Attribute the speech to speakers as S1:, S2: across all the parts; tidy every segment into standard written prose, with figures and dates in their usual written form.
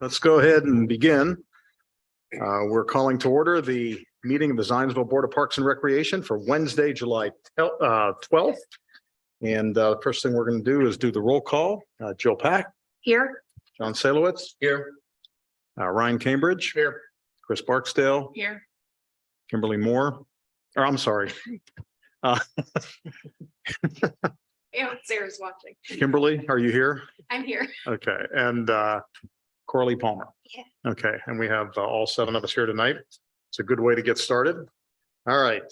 S1: let's go ahead and begin. We're calling to order the meeting of the Zionsville Board of Parks and Recreation for Wednesday, July 12th. And first thing we're going to do is do the roll call. Jill Pack.
S2: Here.
S1: John Salowitz.
S3: Here.
S1: Ryan Cambridge.
S3: Here.
S1: Chris Barksdale.
S2: Here.
S1: Kimberly Moore. Or I'm sorry.
S2: Yeah, Sarah's watching.
S1: Kimberly, are you here?
S2: I'm here.
S1: Okay. And Coralie Palmer.
S2: Yeah.
S1: Okay. And we have all 7 of us here tonight. It's a good way to get started. All right.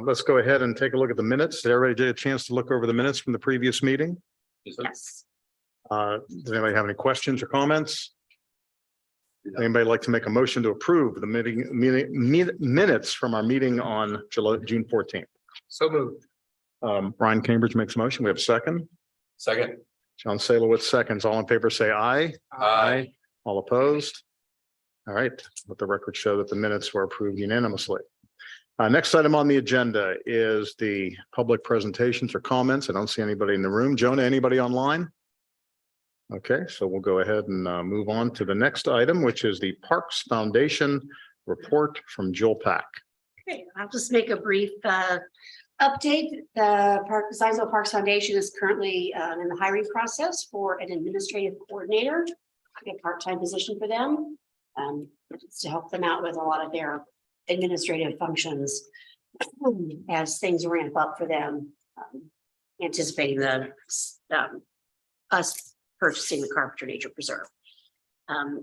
S1: Let's go ahead and take a look at the minutes. Did everybody get a chance to look over the minutes from the previous meeting?
S2: Yes.
S1: Does anybody have any questions or comments? Anybody like to make a motion to approve the minutes from our meeting on June 14th?
S3: So moved.
S1: Ryan Cambridge makes a motion. We have a second.
S3: Second.
S1: John Salowitz seconds. All in favor, say aye.
S3: Aye.
S1: All opposed? All right. Let the record show that the minutes were approved unanimously. Next item on the agenda is the public presentations or comments. I don't see anybody in the room. Jonah, anybody online? Okay, so we'll go ahead and move on to the next item, which is the Parks Foundation report from Jill Pack.
S2: Okay, I'll just make a brief update. The Zionsville Parks Foundation is currently in the hiring process for an administrative coordinator, a part-time position for them. It's to help them out with a lot of their administrative functions as things ramp up for them, anticipating us purchasing the Carpenter Nature Preserve.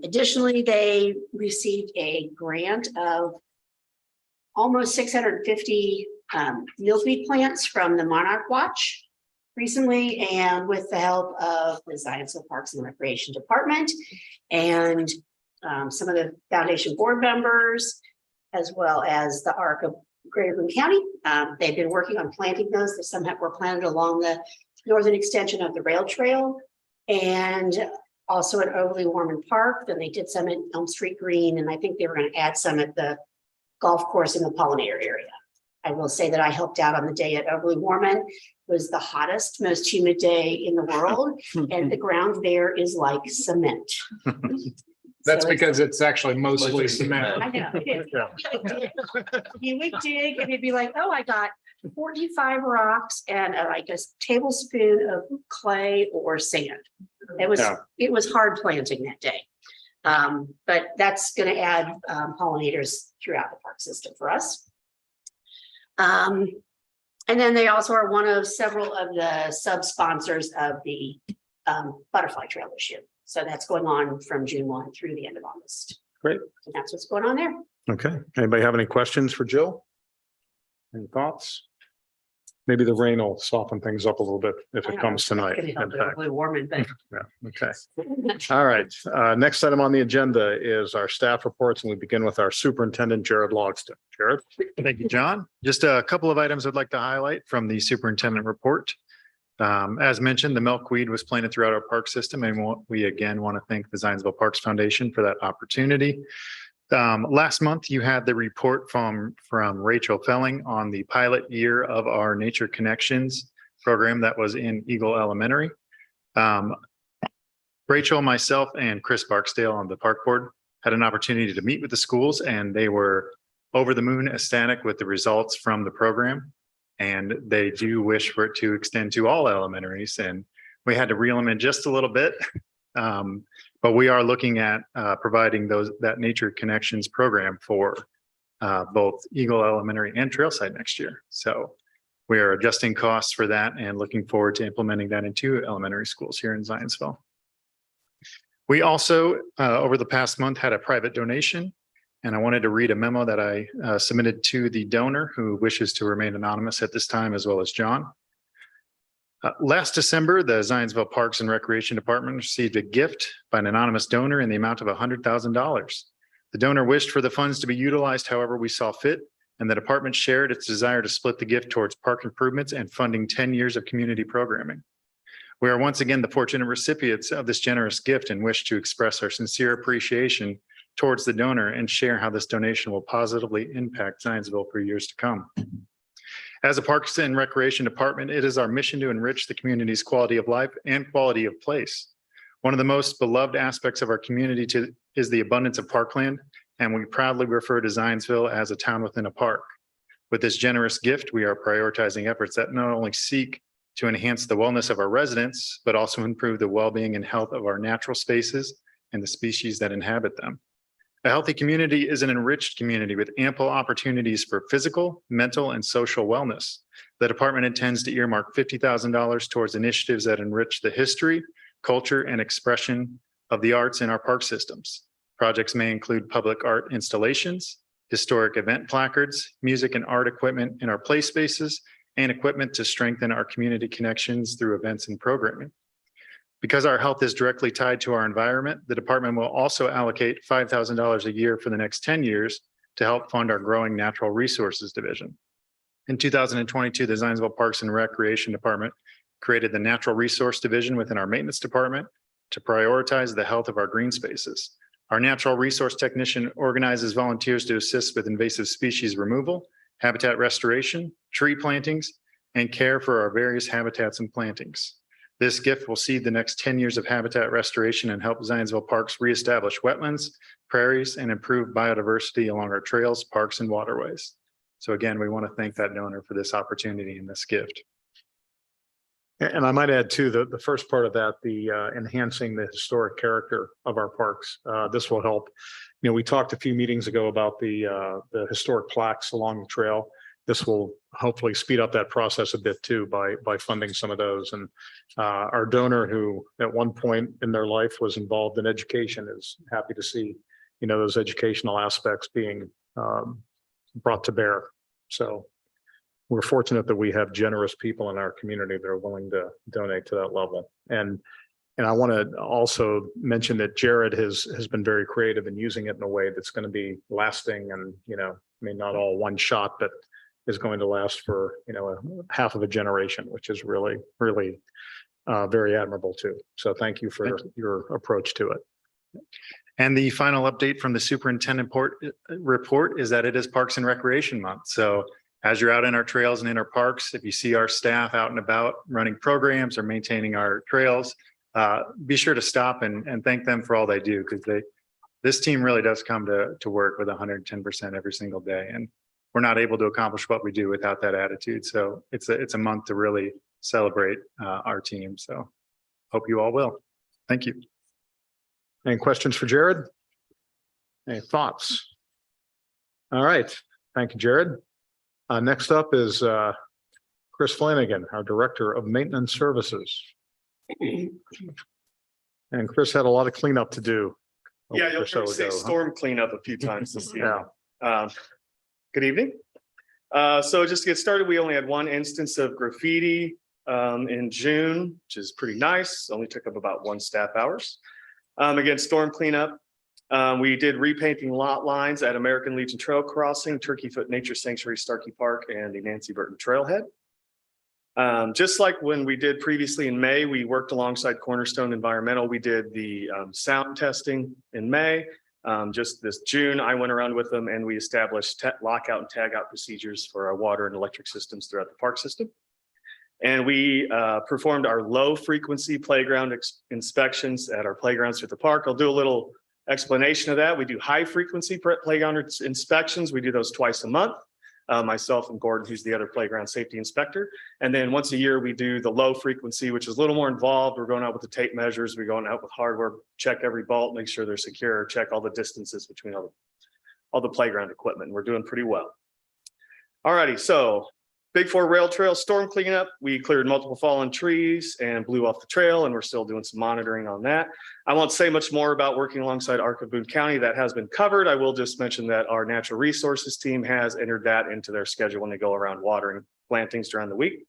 S2: Additionally, they received a grant of almost 650 milkweed plants from the Monarch Watch recently, and with the help of the Zionsville Parks and Recreation Department and some of the foundation board members, as well as the ARC of Greater Boone County. They've been working on planting those. Some were planted along the northern extension of the rail trail and also at Overly Warman Park. Then they did some at Elm Street Green, and I think they were going to add some at the golf course in the Pollinator area. I will say that I helped out on the day at Overly Warman. It was the hottest, most humid day in the world, and the ground there is like cement.
S3: That's
S2: So
S3: because it's actually mostly cement.
S2: I know. You would dig and it'd be like, oh, I got 45 rocks and like a tablespoon of clay or sand. It was hard planting that day. But that's going to add pollinators throughout the park system for us. And then they also are one of several of the sub-sponsors of the butterfly trail this year. So that's going on from June 1 through the end of August.
S1: Great.
S2: And that's what's going on there.
S1: Okay. Anybody have any questions for Jill? Any thoughts? Maybe the rain will soften things up a little bit if it comes tonight.
S2: It's going to help it warming, but
S1: Yeah. Okay. All right. Next item on the agenda is our staff reports, and we begin with our superintendent, Jared Logston. Jared?
S4: Thank you, John. Just a couple of items I'd like to highlight from the superintendent report. As mentioned, the milkweed was planted throughout our park system, and we again want to thank the Zionsville Parks Foundation for that opportunity. Last month, you had the report from Rachel Felling on the pilot year of our Nature Connections program that was in Eagle Elementary. Rachel, myself, and Chris Barksdale on the park board had an opportunity to meet with the schools, and they were over the moon ecstatic with the results from the program. And they do wish for it to extend to all elementaries, and we had to reel them in just a little bit. But we are looking at providing that Nature Connections program for both Eagle Elementary and Trailside next year. So we are adjusting costs for that and looking forward to implementing that into elementary schools here in Zionsville. We also, over the past month, had a private donation. And I wanted to read a memo that I submitted to the donor who wishes to remain anonymous at this time, as well as John. Last December, the Zionsville Parks and Recreation Department received a gift by an anonymous donor in the amount of $100,000. The donor wished for the funds to be utilized however we saw fit, and the department shared its desire to split the gift towards park improvements and funding 10 years of community programming. We are once again the fortunate recipients of this generous gift and wish to express our sincere appreciation towards the donor and share how this donation will positively impact Zionsville for years to come. As a Parks and Recreation Department, it is our mission to enrich the community's quality of life and quality of place. One of the most beloved aspects of our community is the abundance of parkland, and we proudly refer to Zionsville as a town within a park. With this generous gift, we are prioritizing efforts that not only seek to enhance the wellness of our residents, but also improve the well-being and health of our natural spaces and the species that inhabit them. A healthy community is an enriched community with ample opportunities for physical, mental, and social wellness. The department intends to earmark $50,000 towards initiatives that enrich the history, culture, and expression of the arts in our park systems. Projects may include public art installations, historic event placards, music and art equipment in our play spaces, and equipment to strengthen our community connections through events and programming. Because our health is directly tied to our environment, the department will also allocate $5,000 a year for the next 10 years to help fund our growing natural resources division. In 2022, the Zionsville Parks and Recreation Department created the Natural Resource Division within our maintenance department to prioritize the health of our green spaces. Our natural resource technician organizes volunteers to assist with invasive species removal, habitat restoration, tree plantings, and care for our various habitats and plantings. This gift will seed the next 10 years of habitat restoration and help Zionsville parks reestablish wetlands, prairies, and improve biodiversity along our trails, parks, and waterways. So again, we want to thank that donor for this opportunity and this gift.
S1: And I might add too, the first part of that, the enhancing the historic character of our parks. This will help. You know, we talked a few meetings ago about the historic plaques along the trail. This will hopefully speed up that process a bit too by funding some of those. And our donor, who at one point in their life was involved in education, is happy to see, you know, those educational aspects being brought to bear. So we're fortunate that we have generous people in our community that are willing to donate to that level. And I want to also mention that Jared has been very creative in using it in a way that's going to be lasting, and, you know, I mean, not all one shot, but is going to last for, you know, a half of a generation, which is really, really very admirable too. So thank you for your approach to it.
S4: And the final update from the superintendent report is that it is Parks and Recreation Month. So as you're out in our trails and in our parks, if you see our staff out and about running programs or maintaining our trails, be sure to stop and thank them for all they do, because this team really does come to work with 110% every single day. And we're not able to accomplish what we do without that attitude. So it's a month to really celebrate our team. So hope you all will. Thank you.
S1: Any questions for Jared? Any thoughts? All right. Thank you, Jared. Next up is Chris Flanagan, our Director of Maintenance Services. And Chris had a lot of cleanup to do.
S5: Yeah, you'll hear me say storm cleanup a few times this year.
S1: Yeah.
S5: Good evening. So just to get started, we only had one instance of graffiti in June, which is pretty nice. Only took up about 1 staff hours. Again, storm cleanup. We did repainting lot lines at American Legion Trail Crossing, Turkey Foot Nature Sanctuary, Starkey Park, and the Nancy Burton Trailhead. Just like when we did previously in May, we worked alongside Cornerstone Environmental. We did the sound testing in May. Just this June, I went around with them and we established lockout and tag out procedures for our water and electric systems throughout the park system. And we performed our low frequency playground inspections at our playgrounds through the park. I'll do a little explanation of that. We do high frequency playground inspections. We do those twice a month. Myself and Gordon, who's the other playground safety inspector. And then once a year, we do the low frequency, which is a little more involved. We're going out with the tape measures. We're going out with hardware, check every bolt, make sure they're secure, check all the distances between all the playground equipment. We're doing pretty well. All righty, so Big 4 rail trail storm cleanup. We cleared multiple fallen trees and blew off the trail, and we're still doing some monitoring on that. I won't say much more about working alongside ARC of Boone County. That has been covered. I will just mention that our natural resources team has entered that into their schedule when they go around watering plantings during the week.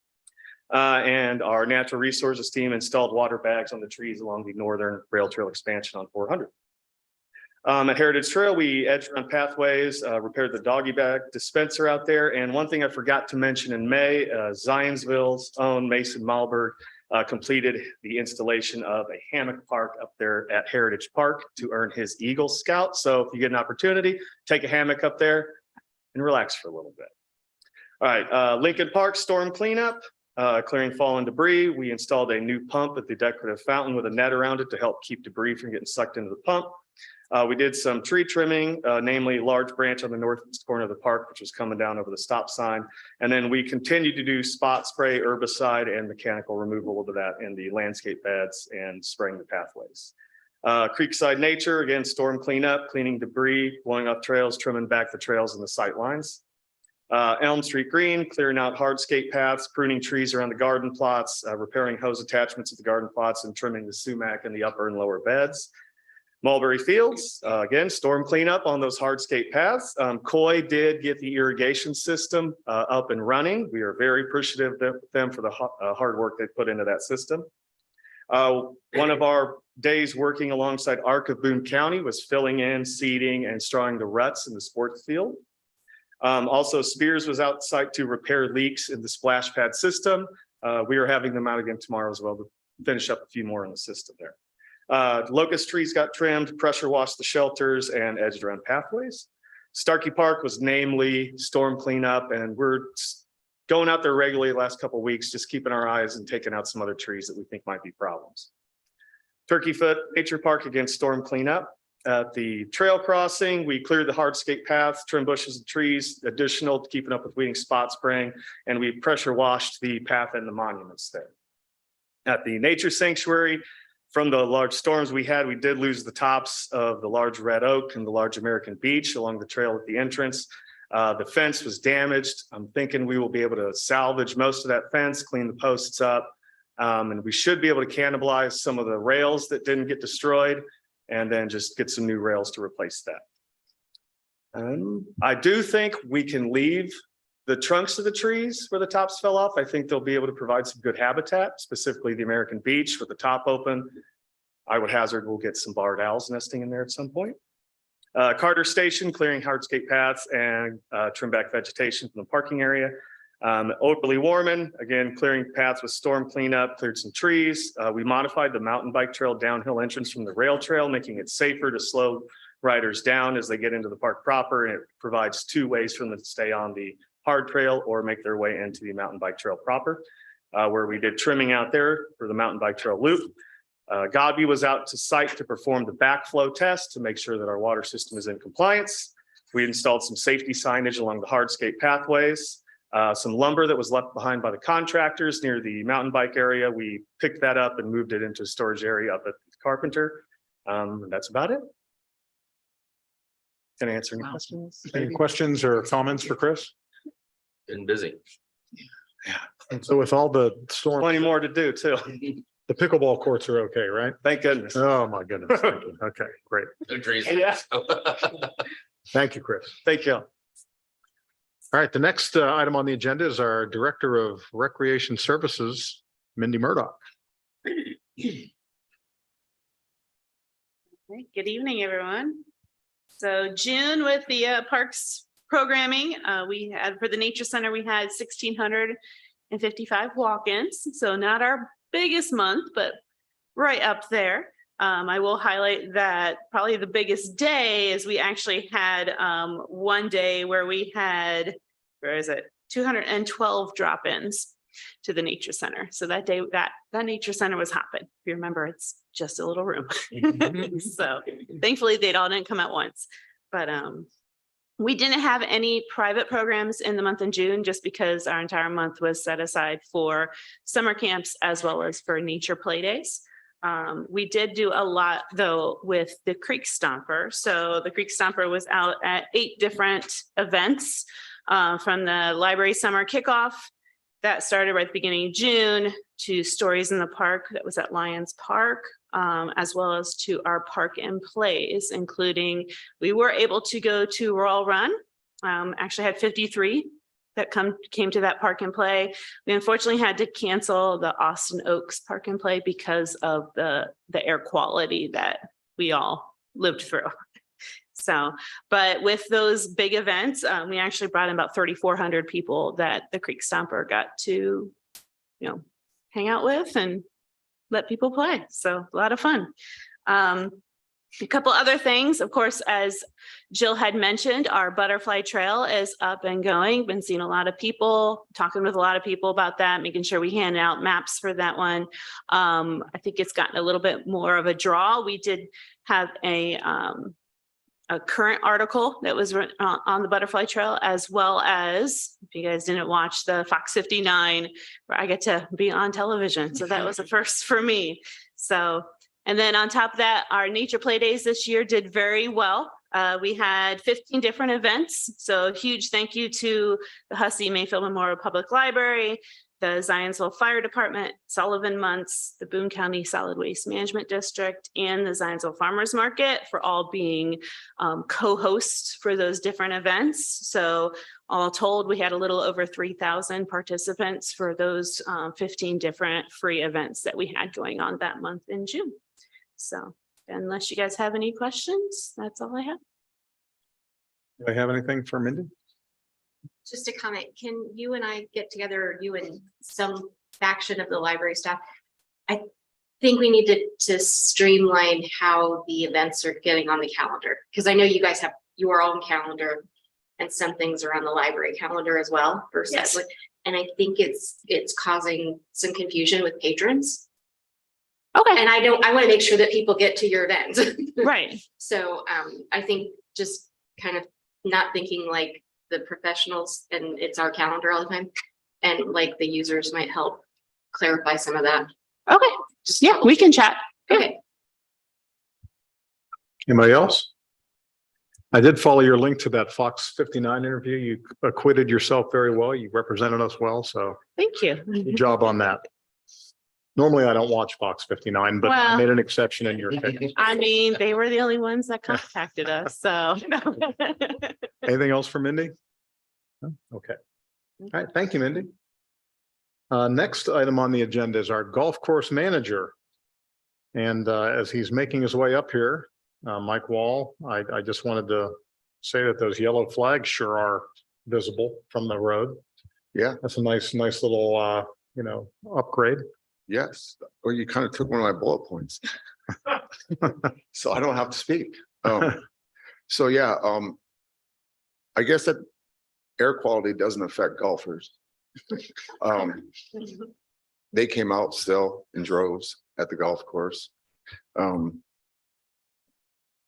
S5: And our natural resources team installed water bags on the trees along the northern rail trail expansion on 400. At Heritage Trail, we edged around pathways, repaired the doggy bag dispenser out there. And one thing I forgot to mention in May, Zionsville's own Mason Malberg completed the installation of a hammock park up there at Heritage Park to earn his Eagle Scout. So if you get an opportunity, take a hammock up there and relax for a little bit. All right, Lincoln Park storm cleanup. clearing fallen debris. We installed a new pump at the decorative fountain with a net around it to help keep debris from getting sucked into the pump. We did some tree trimming, namely a large branch on the northeast corner of the park, which was coming down over the stop sign. And then we continued to do spot spray, herbicide, and mechanical removal of that in the landscape beds and spraying the pathways. Creekside Nature, again, storm cleanup, cleaning debris, blowing off trails, trimming back the trails and the sight lines. Elm Street Green, clearing out hardscape paths, pruning trees around the garden plots, repairing hose attachments at the garden plots, and trimming the sumac in the upper and lower beds. Mulberry Fields, again, storm cleanup on those hardscape paths. Coy did get the irrigation system up and running. We are very appreciative of them for the hard work they put into that system. One of our days working alongside ARC of Boone County was filling in, seeding, and strawing the ruts in the sports field. Also, Spears was out site to repair leaks in the splash pad system. We are having them out again tomorrow as well to finish up a few more in the system there. Locust trees got trimmed, pressure washed the shelters, and edged around pathways. Starkey Park was namely storm cleanup, and we're going out there regularly the last couple of weeks, just keeping our eyes and taking out some other trees that we think might be problems. Turkey Foot Nature Park, again, storm cleanup. At the trail crossing, we cleared the hardscape paths, trimmed bushes and trees, additional to keeping up with weeding, spot spraying, and we pressure washed the path and the monuments there. At the nature sanctuary, from the large storms we had, we did lose the tops of the large red oak and the large American beech along the trail at the entrance. The fence was damaged. I'm thinking we will be able to salvage most of that fence, clean the posts up, and we should be able to cannibalize some of the rails that didn't get destroyed, and then just get some new rails to replace that. I do think we can leave the trunks of the trees where the tops fell off. I think they'll be able to provide some good habitat, specifically the American beech with the top open. I would hazard we'll get some barred owls nesting in there at some point. Carter Station, clearing hardscape paths and trim back vegetation from the parking area. Oakley Warman, again, clearing paths with storm cleanup, cleared some trees. We modified the mountain bike trail downhill entrance from the rail trail, making it safer to slow riders down as they get into the park proper. And it provides two ways for them to stay on the hard trail or make their way into the mountain bike trail proper, where we did trimming out there for the mountain bike trail loop. Godby was out to site to perform the backflow test to make sure that our water system is in compliance. We installed some safety signage along the hardscape pathways. Some lumber that was left behind by the contractors near the mountain bike area. We picked that up and moved it into a storage area up at Carpenter. And that's about it. Can I answer any questions?
S1: Any questions or comments for Chris?
S3: Been busy.
S1: And so with all the storm,
S5: Plenty more to do too.
S1: the pickleball courts are okay, right?
S5: Thank goodness.
S1: Oh, my goodness. Thank you. Okay, great.
S3: No trees.
S5: Yeah.
S1: Thank you, Chris.
S5: Thank you.
S1: All right, the next item on the agenda is our Director of Recreation Services, Mindy Murdoch.
S6: Good evening, everyone. So June with the parks programming, we had for the Nature Center, we had 1,655 walk-ins. So not our biggest month, but right up there. I will highlight that probably the biggest day is we actually had one day where we had, 212 drop-ins to the Nature Center. So that day, that Nature Center was hopping. If you remember, it's just a little room. So thankfully they all didn't come at once, but we didn't have any private programs in the month of June just because our entire month was set aside for summer camps as well as for nature play days. We did do a lot though with the Creek Stomper. So the Creek Stomper was out at 8 different events from the library summer kickoff that started right at the beginning of June to Stories in the Park that was at Lions Park, as well as to our park and plays, including we were able to go to Royal Run. Actually had 53 that came to that park and play. We unfortunately had to cancel the Austin Oaks Park and Play because of the air quality that we all lived through. So, but with those big events, we actually brought in about 3,400 people that the Creek Stomper got to, hang out with and let people play. So a lot of fun. A couple other things, of course, as Jill had mentioned, our butterfly trail is up and going. Been seeing a lot of people, talking with a lot of people about that, making sure we hand out maps for that one. I think it's gotten a little bit more of a draw. We did have a current article that was on the butterfly trail, as well as, if you guys didn't watch, the Fox 59, where I get to be on television. So that was a first for me. So, and then on top of that, our nature play days this year did very well. We had 15 different events. So huge thank you to the Hussey Mayfield Memorial Public Library, the Zionsville Fire Department, Sullivan Months, the Boone County Solid Waste Management District, and the Zionsville Farmers Market for all being co-hosts for those different events. So all told, we had a little over 3,000 participants for those 15 different free events that we had going on that month in June. So unless you guys have any questions, that's all I have.
S1: Do I have anything for Mindy?
S7: Just a comment, can you and I get together, you and some faction of the library staff? I think we need to streamline how the events are getting on the calendar, because I know you guys have your own calendar and some things are on the library calendar as well.
S2: Yes.
S7: And I think it's causing some confusion with patrons.
S6: Okay,
S7: And I want to make sure that people get to your events.
S6: right.
S7: So I think just kind of not thinking like the professionals and it's our calendar all the time, and like the users might help clarify some of that.
S6: Okay,
S7: Just
S6: yeah, we can chat.
S7: Okay.
S1: Anybody else? I did follow your link to that Fox 59 interview. You acquitted yourself very well. You represented us well, so
S6: Thank you.
S1: good job on that. Normally, I don't watch Fox 59, but I
S6: Well-
S1: made an exception in your case.
S6: I mean, they were the only ones that contacted us, so.
S1: Anything else for Mindy? No? Okay. All right, thank you, Mindy. Next item on the agenda is our golf course manager. And as he's making his way up here, Mike Wall, I just wanted to say that those yellow flags sure are visible from the road.
S8: Yeah,
S1: That's a nice little, upgrade.
S8: yes. Or you kind of took one of my bullet points. So I don't have to speak. So yeah, I guess that air quality doesn't affect golfers. They came out still in droves at the golf course.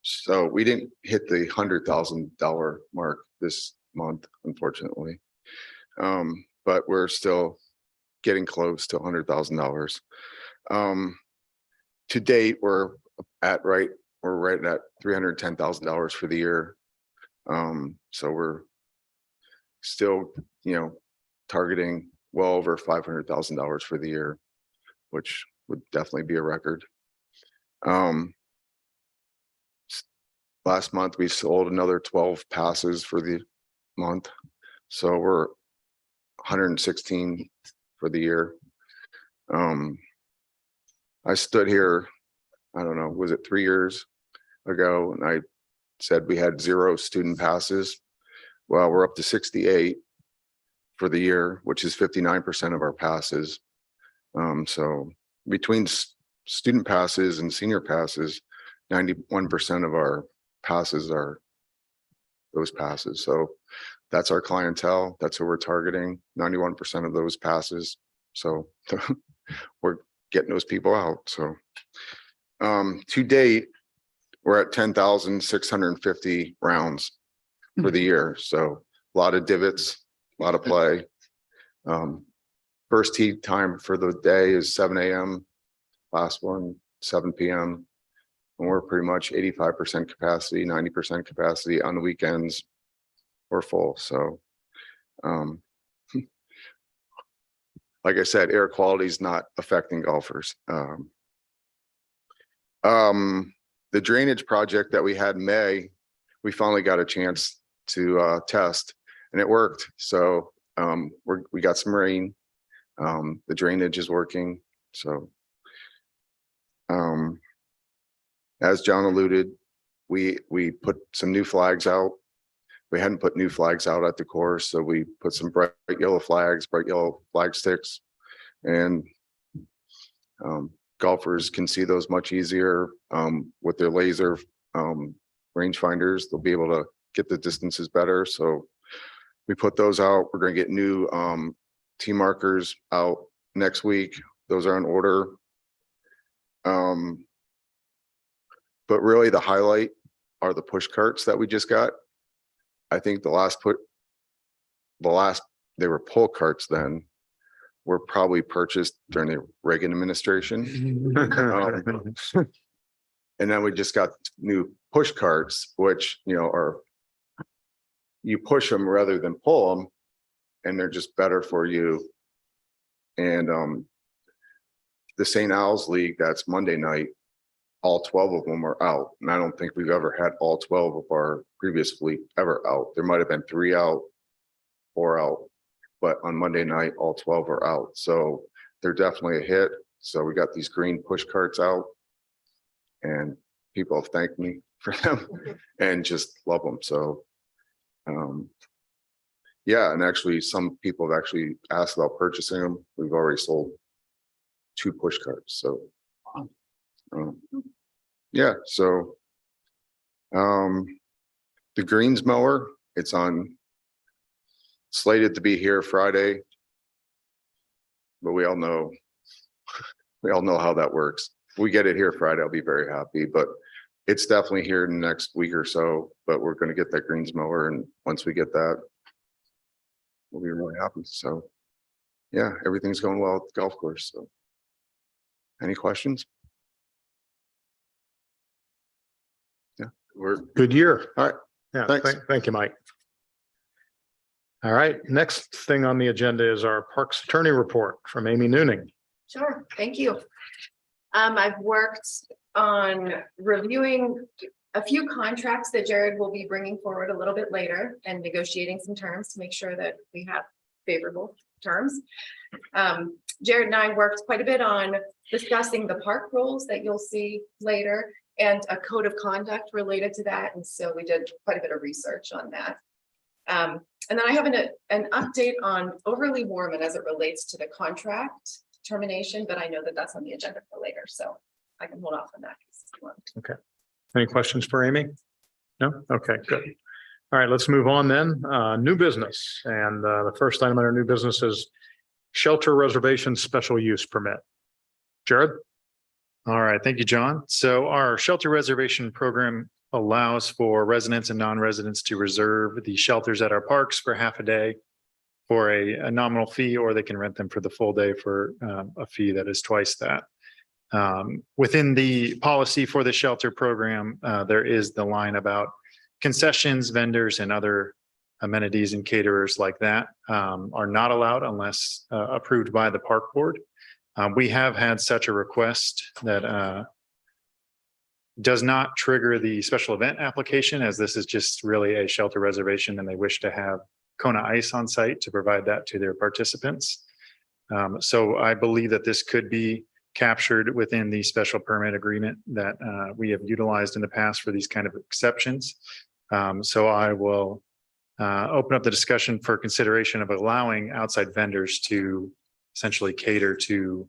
S8: So we didn't hit the $100,000 mark this month, unfortunately. But we're still getting close to $100,000. To date, we're right at $310,000 for the year. So we're still, targeting well over $500,000 for the year, which would definitely be a record. Last month we sold another 12 passes for the month, so we're 116 for the year. I stood here, I don't know, was it 3 years ago, and I said we had 0 student passes. Well, we're up to 68 for the year, which is 59% of our passes. So between student passes and senior passes, 91% of our passes are those passes. So that's our clientele. That's who we're targeting, 91% of those passes. So we're getting those people out. So to date, we're at 10,650 rounds for the year. So a lot of divots, a lot of play. First tee time for the day is 7 a.m. Last one, 7 p.m. And we're pretty much 85% capacity, 90% capacity. On the weekends, we're full. So like I said, air quality is not affecting golfers. The drainage project that we had in May, we finally got a chance to test, and it worked. So we got some rain. The drainage is working. So as John alluded, we put some new flags out. We hadn't put new flags out at the course, so we put some bright yellow flag sticks, and golfers can see those much easier, with their laser, rangefinders. They'll be able to get the distances better. So we put those out. We're gonna get new, tee markers out next week. Those are on order. But really the highlight are the push carts that we just got. I think they were pull carts then, were probably purchased during the Reagan administration. And then we just got new push carts, which, you push them rather than pull them, and they're just better for you. And the St. Al's League, that's Monday night, all 12 of them are out. And I don't think we've ever had all 12 of our previous fleet ever out. There might have been 3 out, 4 out, but on Monday night, all 12 are out. So they're definitely a hit. So we got these green push carts out, and people have thanked me for them and just love them. So, yeah, and actually some people have actually asked about purchasing them. We've already sold 2 push carts. So, yeah, so the greens mower, it's slated to be here Friday, but we all know how that works. If we get it here Friday, I'll be very happy, but it's definitely here in the next week or so. But we're going to get that greens mower, and once we get that, we'll be really happy. So yeah, everything's going well at the golf course. So any questions? Yeah, we're
S1: Good year.
S8: all right.
S1: Yeah,
S8: Thanks.
S1: thank you, Mike. All right, next thing on the agenda is our Parks Attorney report from Amy Nooning.
S9: Sure, thank you. I've worked on reviewing a few contracts that Jared will be bringing forward a little bit later and negotiating some terms to make sure that we have favorable terms. Jared and I worked quite a bit on discussing the park rules that you'll see later and a code of conduct related to that. And so we did quite a bit of research on that. And then I have an update on Overly Warman as it relates to the contract termination, but I know that that's on the agenda for later, so I can hold off on that.
S1: Okay. Any questions for Amy? No? Okay, good. All right, let's move on then. New business. And the first item on our new business is shelter reservation special use permit. Jared?
S4: All right, thank you, John. So our shelter reservation program allows for residents and non-residents to reserve the shelters at our parks for half a day for a nominal fee, or they can rent them for the full day for a fee that is twice that. Within the policy for the shelter program, there is the line about concessions, vendors, and other amenities and caterers like that are not allowed unless approved by the park board. We have had such a request that does not trigger the special event application, as this is just really a shelter reservation and they wish to have Kona Ice on site to provide that to their participants. So I believe that this could be captured within the special permit agreement that we have utilized in the past for these kind of exceptions. So I will open up the discussion for consideration of allowing outside vendors to essentially cater to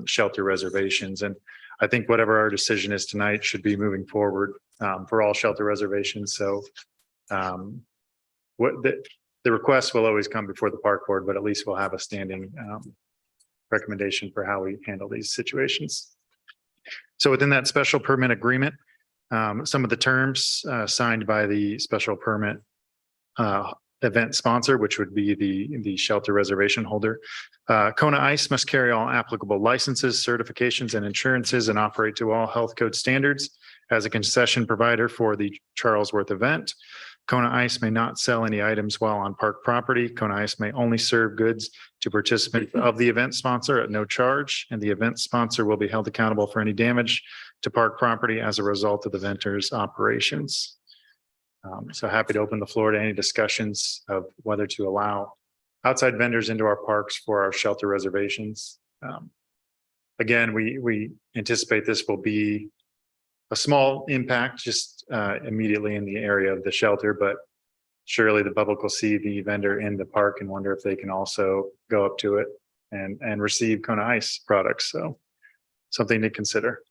S4: shelter reservations. And I think whatever our decision is tonight should be moving forward for all shelter reservations. So the request will always come before the park board, but at least we'll have a standing recommendation for how we handle these situations. So within that special permit agreement, some of the terms signed by the special permit event sponsor, which would be the shelter reservation holder. Kona Ice must carry all applicable licenses, certifications, and insurances and operate to all health code standards as a concession provider for the Charlesworth event. Kona Ice may not sell any items while on park property. Kona Ice may only serve goods to participants of the event sponsor at no charge, and the event sponsor will be held accountable for any damage to park property as a result of the vendor's operations. So happy to open the floor to any discussions of whether to allow outside vendors into our parks for our shelter reservations. Again, we anticipate this will be a small impact just immediately in the area of the shelter, but surely the public will see the vendor in the park and wonder if they can also go up to it and receive Kona Ice products. So something to consider.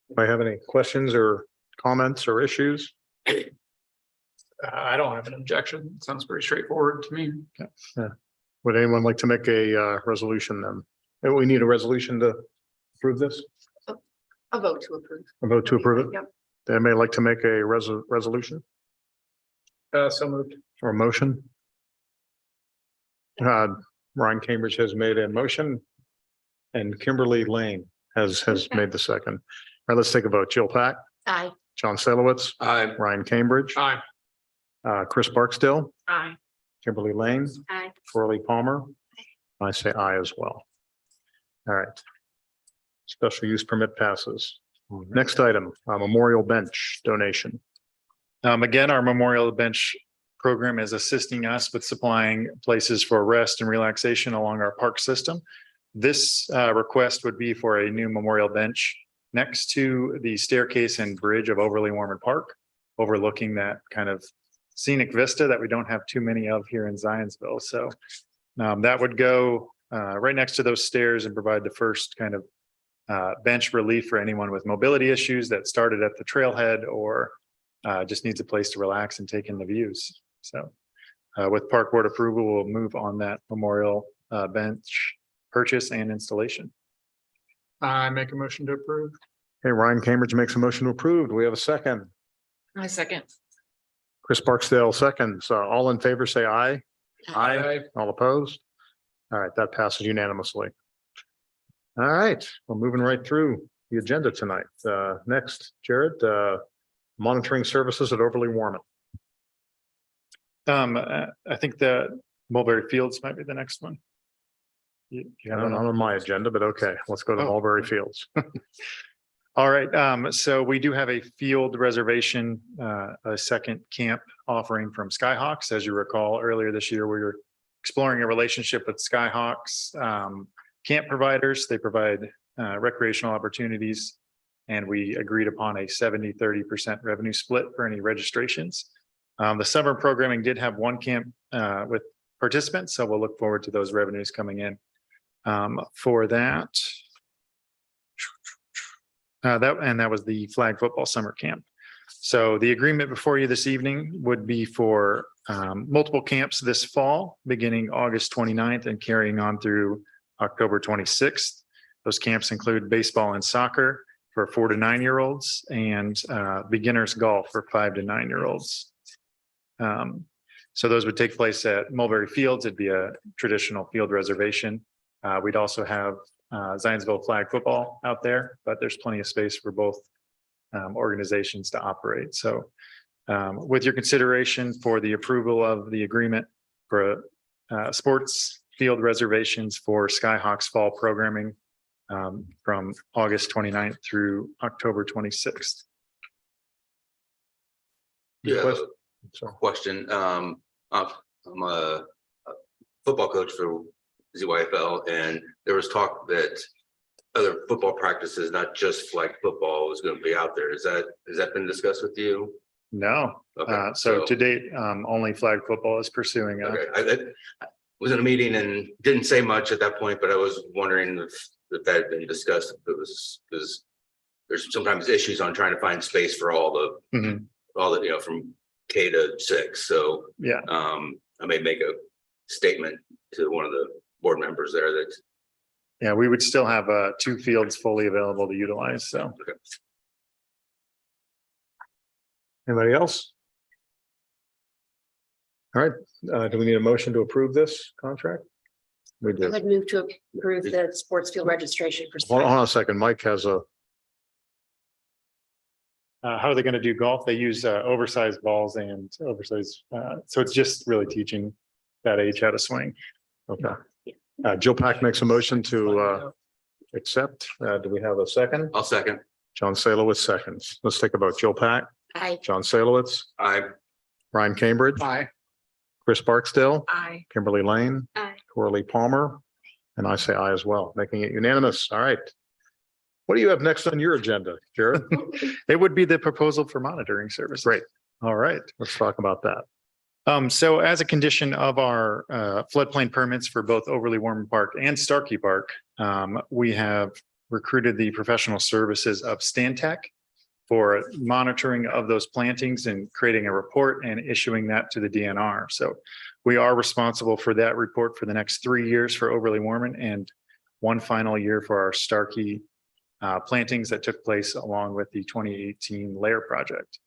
S1: Do I have any questions or comments or issues?
S3: I don't have an objection. Sounds pretty straightforward to me.
S1: Would anyone like to make a resolution then? We need a resolution to approve this,
S9: A vote to approve.
S1: a vote to approve it?
S9: Yep.
S1: Anybody like to make a resolution
S3: So moved.
S1: or a motion? Ryan Cambridge has made a motion and Kimberly Lane has made the second. All right, let's take a vote. Jill Pack,
S9: Aye.
S1: John Selowitz,
S3: Aye.
S1: Ryan Cambridge,
S3: Aye.
S1: Chris Barksdale,
S6: Aye.
S1: Kimberly Lane,
S7: Aye.
S1: Corley Palmer. I say aye as well. All right. Special use permit passes. Next item, memorial bench donation.
S4: Again, our Memorial Bench program is assisting us with supplying places for rest and relaxation along our park system. This request would be for a new memorial bench next to the staircase and bridge of Overly Warman Park, overlooking that kind of scenic vista that we don't have too many of here in Zionsville. So that would go right next to those stairs and provide the first kind of bench relief for anyone with mobility issues that started at the trailhead or just needs a place to relax and take in the views. So with park board approval, we'll move on that memorial bench purchase and installation.
S3: I make a motion to approve.
S1: Hey, Ryan Cambridge makes a motion to approve. Do we have a second?
S9: I second.
S1: Chris Barksdale seconds. All in favor, say aye. All opposed? All right, that passes unanimously. All right, we're moving right through the agenda tonight. Next, Jared, monitoring services at Overly Warman.
S4: I think the Mulberry Fields might be the next one. You
S1: I
S4: have
S1: don't
S4: that
S1: know
S4: on?
S1: on my agenda, but okay, let's go to
S4: Oh.
S1: Mulberry Fields.
S4: All right, so we do have a field reservation, a second camp offering from Skyhawks. As you recall, earlier this year, we were exploring a relationship with Skyhawks camp providers. They provide recreational opportunities, and we agreed upon a 70-30% revenue split for any registrations. The summer programming did have one camp with participants, so we'll look forward to those revenues coming in. For that, that was the flag football summer camp. So the agreement before you this evening would be for multiple camps this fall, beginning August 29th and carrying on through October 26th. Those camps include baseball and soccer for 4 to 9 year olds and beginners golf for 5 to 9 year olds. So those would take place at Mulberry Fields. It'd be a traditional field reservation. We'd also have Zionsville flag football out there, but there's plenty of space for both organizations to operate. So with your consideration for the approval of the agreement for sports field reservations for Skyhawks fall programming from August 29th through October 26th.
S10: Yeah,
S1: So,
S10: question. I'm a football coach for ZYFL, and there was talk that other football practices, not just flag football, was going to be out there. Has that been discussed with you?
S4: No,
S10: Okay,
S4: so to date, only flag football is pursuing.
S10: Okay, I was in a meeting and didn't say much at that point, but I was wondering if that had been discussed. If it was, because there's sometimes issues on trying to find space for all the
S4: Mhm.
S10: from K to 6. So
S4: Yeah,
S10: I may make a statement to one of the board members there that
S4: yeah, we would still have 2 fields fully available to utilize. So
S1: anybody else? All right, do we need a motion to approve this contract? We
S2: I
S1: do.
S2: would move to approve the sports field registration for.
S1: Hold on a second. Mike has a,
S4: how are they going to do golf? They use oversized balls and oversized. So it's just really teaching that age how to swing.
S1: okay. Jill Pack makes a motion to accept. Do we have a second?
S10: I'll second.
S1: John Salowitz seconds. Let's take a vote. Jill Pack,
S2: Aye.
S1: John Salowitz,
S10: I
S1: Ryan Cambridge,
S3: Aye.
S1: Chris Barksdale,
S9: Aye.
S1: Kimberly Lane,
S7: Aye.
S1: Corley Palmer, and I say aye as well, making it unanimous. All right. What do you have next on your agenda, Jared?
S4: It would be the proposal for monitoring services.
S1: Great.
S4: All right.
S1: Let's talk about that.
S4: So as a condition of our floodplain permits for both Overly Warman Park and Starkey Park, we have recruited the professional services of Stantec for monitoring of those plantings and creating a report and issuing that to the DNR. So we are responsible for that report for the next 3 years for Overly Warman and one final year for our Starkey plantings that took place along with the 2018 layer project.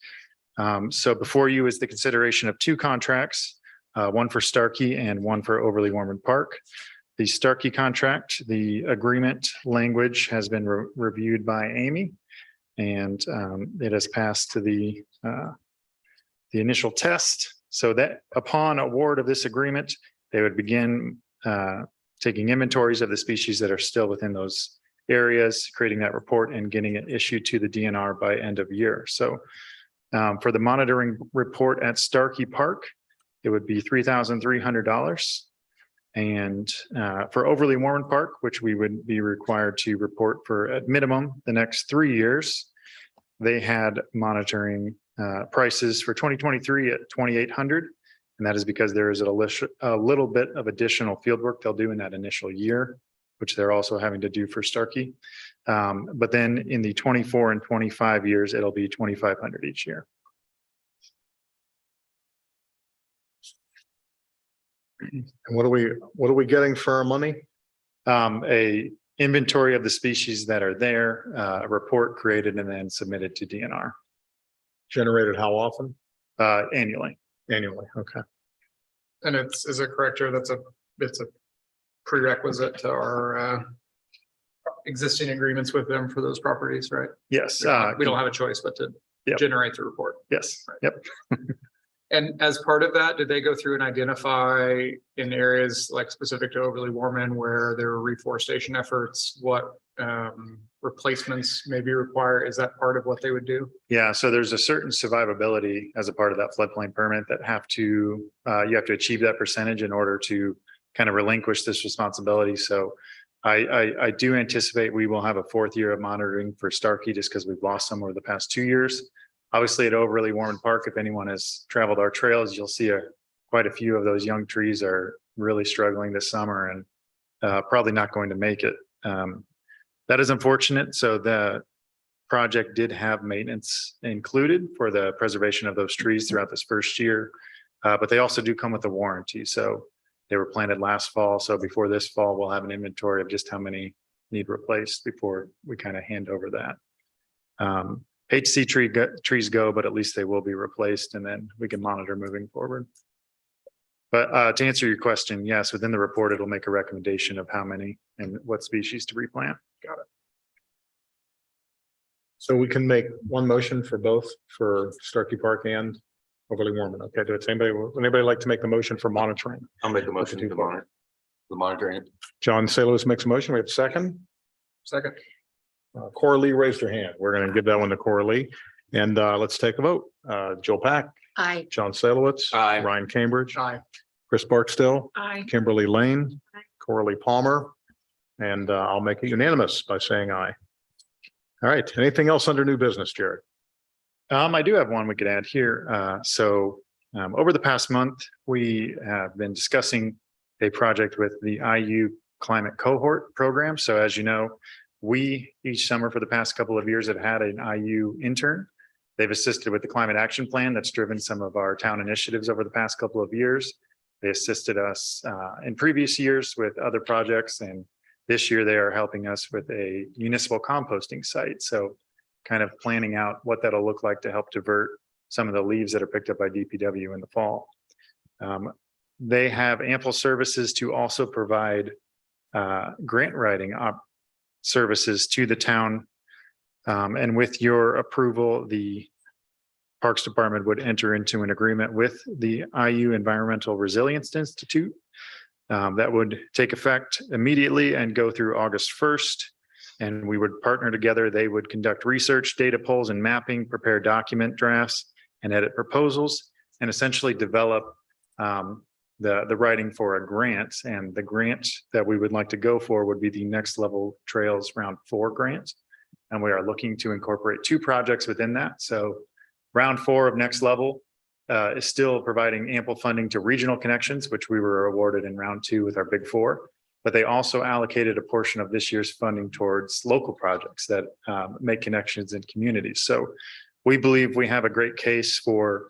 S4: So before you is the consideration of 2 contracts, one for Starkey and one for Overly Warman Park. The Starkey contract, the agreement language has been reviewed by Amy, and it has passed to the initial test. So that upon award of this agreement, they would begin taking inventories of the species that are still within those areas, creating that report and getting it issued to the DNR by end of year. So for the monitoring report at Starkey Park, it would be $3,300. And for Overly Warman Park, which we would be required to report for at minimum the next 3 years, they had monitoring prices for 2023 at $2,800. And that is because there is a little bit of additional field work they'll do in that initial year, which they're also having to do for Starkey. But then in the 24 and 25 years, it'll be $2,500 each year.
S1: And what are we getting for our money?
S4: A inventory of the species that are there, a report created and then submitted to DNR
S1: Generated how often?
S4: annually.
S1: Annually, okay.
S3: And is it correct here? It's a prerequisite to our existing agreements with them for those properties, right?
S4: Yes.
S3: We don't have a choice but to
S4: Yep.
S3: generate the report.
S4: Yes. Yep.
S3: And as part of that, did they go through and identify in areas like specific to Overly Warman where there were reforestation efforts, what replacements may be required? Is that part of what they would do?
S4: Yeah. So there's a certain survivability as a part of that floodplain permit that you have to achieve that percentage in order to kind of relinquish this responsibility. So I do anticipate we will have a 4th year of monitoring for Starkey just because we've lost some over the past 2 years. Obviously at Overly Warman Park, if anyone has traveled our trails, you'll see quite a few of those young trees are really struggling this summer and probably not going to make it. That is unfortunate. So the project did have maintenance included for the preservation of those trees throughout this first year, but they also do come with a warranty. So they were planted last fall. So before this fall, we'll have an inventory of just how many need replaced before we kind of hand over that. Hate to see trees go, but at least they will be replaced and then we can monitor moving forward. But to answer your question, yes, within the report, it'll make a recommendation of how many and what species to replant.
S3: Got it.
S1: So we can make one motion for both for Starkey Park and Overly Warman. Okay, would anybody like to make the motion for monitoring?
S10: I'll make a motion to monitor. The monitoring.
S1: John Salos makes a motion. We have a second.
S3: Second.
S1: Coralie raised her hand. We're going to give that one to Coralie. And let's take a vote. Jill Pack,
S2: Aye.
S1: John Salowitz.
S10: Aye.
S1: Ryan Cambridge.
S3: Aye.
S1: Chris Barksdale.
S2: Aye.
S1: Kimberly Lane.
S2: Aye.
S1: Coralie Palmer. And I'll make it unanimous by saying aye. All right. Anything else under new business, Jared?
S4: I do have one we could add here. Over the past month, we have been discussing a project with the IU Climate Cohort Program. So as you know, we each summer for the past couple of years have had an IU intern. They've assisted with the climate action plan that's driven some of our town initiatives over the past couple of years. They assisted us in previous years with other projects, and this year they are helping us with a municipal composting site. So kind of planning out what that'll look like to help divert some of the leaves that are picked up by DPW in the fall. They have ample services to also provide grant writing services to the town. And with your approval, the Parks Department would enter into an agreement with the IU Environmental Resilience Institute that would take effect immediately and go through August 1st. And we would partner together. They would conduct research, data polls and mapping, prepare document drafts and edit proposals, and essentially develop the writing for a grant. And the grant that we would like to go for would be the Next Level Trails Round 4 grant. And we are looking to incorporate 2 projects within that. So Round 4 of Next Level is still providing ample funding to regional connections, which we were awarded in round 2 with our big 4. But they also allocated a portion of this year's funding towards local projects that make connections in communities. So we believe we have a great case for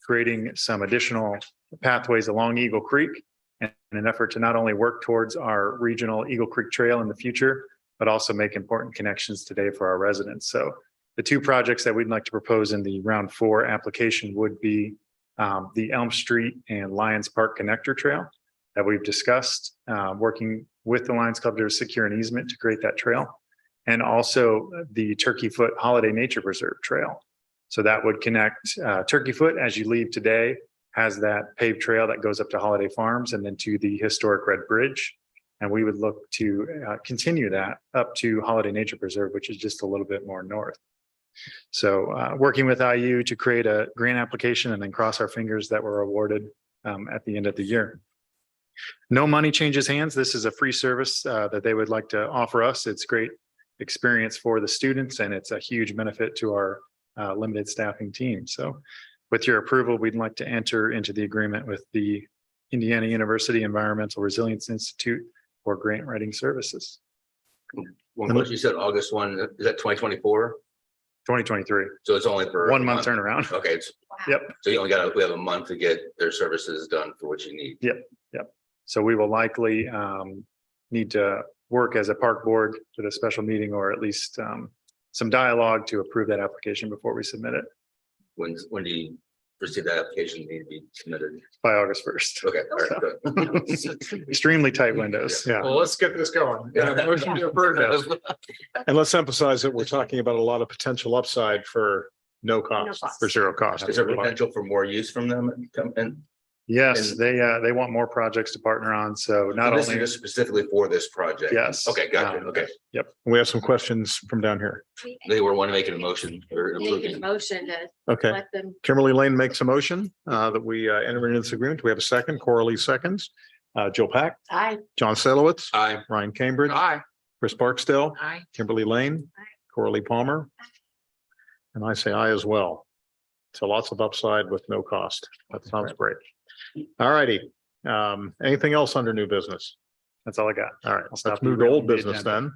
S4: creating some additional pathways along Eagle Creek in an effort to not only work towards our regional Eagle Creek Trail in the future, but also make important connections today for our residents. So the 2 projects that we'd like to propose in the round 4 application would be the Elm Street and Lions Park Connector Trail that we've discussed, working with the Lions Club to secure an easement to create that trail, and also the Turkey Foot Holiday Nature Preserve Trail. So that would connect Turkey Foot as you leave today, has that paved trail that goes up to Holiday Farms and then to the historic Red Bridge. And we would look to continue that up to Holiday Nature Preserve, which is just a little bit more north. So working with IU to create a grant application and then cross our fingers that we're awarded at the end of the year. No money changes hands. This is a free service that they would like to offer us. It's great experience for the students and it's a huge benefit to our limited staffing team. So with your approval, we'd like to enter into the agreement with the Indiana University Environmental Resilience Institute for grant writing services.
S10: One question, you said August 1, is that 2024?
S4: 2023,
S10: So it's only for
S4: 1 month turnaround.
S10: Okay,
S4: Yep.
S10: so you only we have a month to get their services done for what you need.
S4: So we will likely need to work as a park board to the special meeting, or at least some dialogue to approve that application before we submit it
S10: When do you foresee that application need to be submitted?
S4: by August 1st.
S10: Okay, all right, good.
S4: Extremely tight windows.
S1: Yeah.
S3: Well, let's get this going. Yeah, motion to approve this.
S1: And let's emphasize that we're talking about a lot of potential upside for no cost,
S2: cost.
S1: for zero cost.
S10: Is there potential for more use from them? And
S4: Yes, they want more projects to partner on. So not
S10: this is
S4: only,
S10: just specifically for this project?
S4: yes.
S10: Okay, gotcha. Okay.
S1: We have some questions from down here.
S10: They were one making a motion or
S7: Making a
S10: approving.
S7: motion to
S1: Okay.
S7: let them.
S1: Kimberly Lane makes a motion that we enter into this agreement. We have a second. Coralie seconds. Jill Pack,
S2: Aye.
S1: John Selowitz,
S10: Aye.
S1: Ryan Cambridge,
S3: Aye.
S1: Chris Barksdale,
S2: Aye.
S1: Kimberly Lane, Coralie Palmer. And I say aye as well. So lots of upside with no cost. That sounds great. All righty. Anything else under new business?
S4: That's all I got.
S1: All right,
S4: I'll stop
S1: let's move to
S4: derailing
S1: old
S4: the
S1: business
S4: agenda.